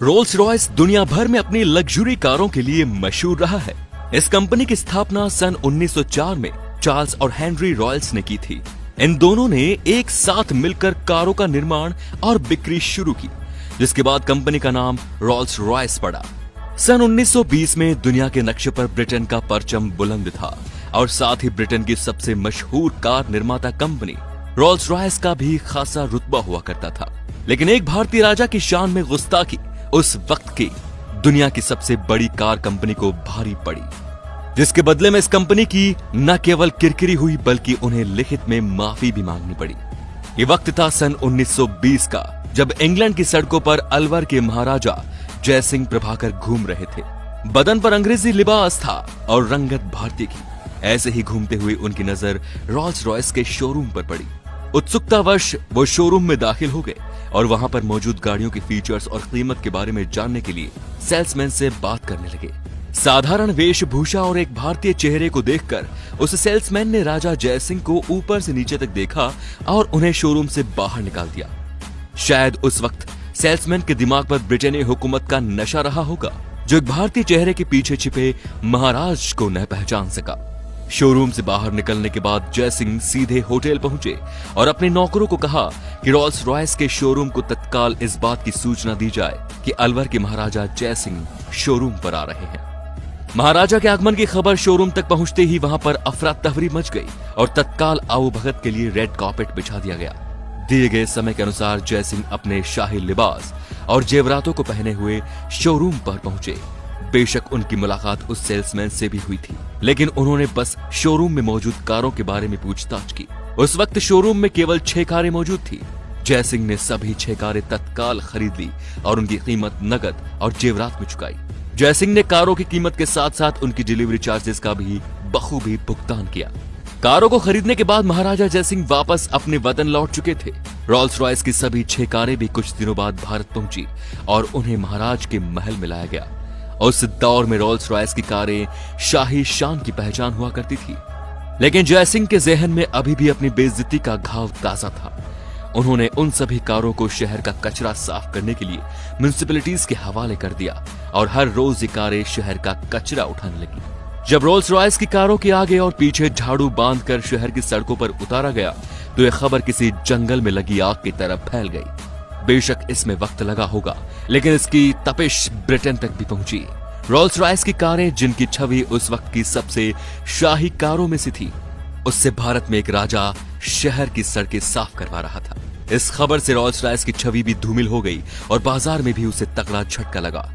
Rolls Royce दुनिया भर में अपनी लग्जरी कारों के लिए मशहूर रहा है। इस कंपनी की स्थापना सन 1904 में चार्ल्स और हेनरी रॉयल्स ने की थी। इन दोनों ने एक साथ मिलकर कारों का निर्माण और बिक्री शुरू की, जिसके बाद कंपनी का नाम रोल्स रॉयस पड़ा। सन 1920 में दुनिया के नक्शे पर ब्रिटेन का परचम बुलंद था और साथ ही ब्रिटेन की सबसे मशहूर कार निर्माता कंपनी रोल्स रॉयस का भी खासा रुतबा हुआ करता था। लेकिन एक भारतीय राजा की शान में गुस्ताखी उस वक्त की दुनिया की सबसे बड़ी कार कंपनी को भारी पड़ी, जिसके बदले में इस कंपनी की न केवल किरकिरी हुई बल्कि उन्हें लिखित में माफी भी मांगनी पड़ी। ये वक्त था सन 1920 का, जब इंग्लैंड की सड़कों पर अलवर के महाराजा जयसिंह प्रभाकर घूम रहे थे। बदन पर अंग्रेजी लिबास था और रंगत भारतीय की। ऐसे ही घूमते हुए उनकी नजर रोल्स रॉयस के शोरूम पर पड़ी। उत्सुकतावश वो शोरूम में दाखिल हो गए और वहां पर मौजूद गाड़ियों के फीचर्स और कीमत के बारे में जानने के लिए सेल्समैन से बात करने लगे। साधारण वेशभूषा और एक भारतीय चेहरे को देखकर उस सेल्समैन ने राजा जयसिंह को ऊपर से नीचे तक देखा और उन्हें शोरूम से बाहर निकाल दिया। शायद उस वक्त सेल्समैन के दिमाग पर ब्रिटेनी हुकूमत का नशा रहा होगा, जो एक भारतीय चेहरे के पीछे छिपे महाराज को न पहचान सका। शोरूम से बाहर निकलने के बाद जयसिंह सीधे होटल पहुंचे और अपने नौकरों को कहा कि रोल्स रॉयस के शोरूम को तत्काल इस बात की सूचना दी जाए कि अलवर के महाराजा जयसिंह शोरूम पर आ रहे हैं। महाराजा के आगमन की खबर शोरूम तक पहुंचते ही वहां पर अफरा तफरी मच गई और तत्काल आओ भगत के लिए रेड कार्पेट बिछा दिया गया। दिए गए समय के अनुसार जयसिंह अपने शाही लिबास और जेवरातों को पहने हुए शोरूम पर पहुंचे। बेशक उनकी मुलाकात उस सेल्समैन से भी हुई थी, लेकिन उन्होंने बस शोरूम में मौजूद कारों के बारे में पूछताछ की। उस वक्त शोरूम में केवल 6 कारें मौजूद थी। जयसिंह ने सभी 6 कारें तत्काल खरीद ली और उनकी कीमत नकद और जेवरात में चुकाई। जयसिंह ने कारों की कीमत के साथ साथ उनकी डिलीवरी चार्जेस का भी बखूबी भुगतान किया। कारों को खरीदने के बाद महाराजा जयसिंह वापस अपने वतन लौट चुके थे। रोल्स रॉयस की सभी 6 कारें भी कुछ दिनों बाद भारत पहुंची और उन्हें महाराज के महल में लाया गया। उस दौर में रोल्स रॉयस की कारें शाही शान की पहचान हुआ करती थी, लेकिन जयसिंह के जहन में अभी भी अपनी बेइज्जती का घाव ताजा था। उन्होंने उन सभी कारों को शहर का कचरा साफ करने के लिए म्युनिसिपैलिटीज के हवाले कर दिया और हर रोज ये कारें शहर का कचरा उठाने लगी। जब रोल्स रॉयस की कारों के आगे और पीछे झाड़ू बांधकर शहर की सड़कों पर उतारा गया तो यह खबर किसी जंगल में लगी आग की तरह फैल गई। बेशक इसमें वक्त लगा होगा, लेकिन इसकी तपिश ब्रिटेन तक भी पहुंची। रोल्स रॉयस की कारें, जिनकी छवि उस वक्त की सबसे शाही कारों में से थी, उससे भारत में एक राजा शहर की सड़कें साफ करवा रहा था। इस खबर से रोल्स रॉयस की छवि भी धूमिल हो गई और बाजार में भी उसे तगड़ा झटका लगा।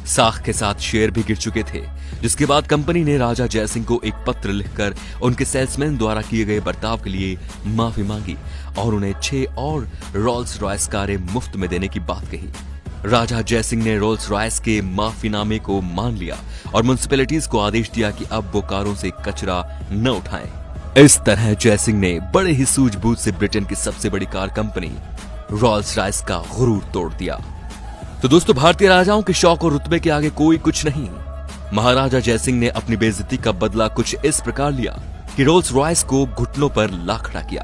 साख के साथ शेयर भी गिर चुके थे, जिसके बाद कंपनी ने राजा जयसिंह को एक पत्र लिखकर उनके सेल्समैन द्वारा किए गए बर्ताव के लिए माफी मांगी और उन्हें 6 और रोल्स रॉयस कारें मुफ्त में देने की बात कही। राजा जयसिंह ने रोल्स रॉयस के माफीनामे को मान लिया और म्युनिसिपैलिटीज को आदेश दिया कि अब वो कारों से कचरा न उठाएं। इस तरह जयसिंह ने बड़े ही सूझबूझ से ब्रिटेन की सबसे बड़ी कार कंपनी रोल्स रॉयस का गुरूर तोड़ दिया। तो दोस्तों, भारतीय राजाओं के शौक और रुतबे के आगे कोई कुछ नहीं। महाराजा जयसिंह ने अपनी बेइज्जती का बदला कुछ इस प्रकार लिया कि रोल्स रॉयस को घुटनों पर ला खड़ा किया।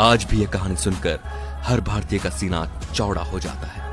आज भी यह कहानी सुनकर हर भारतीय का सीना चौड़ा हो जाता है।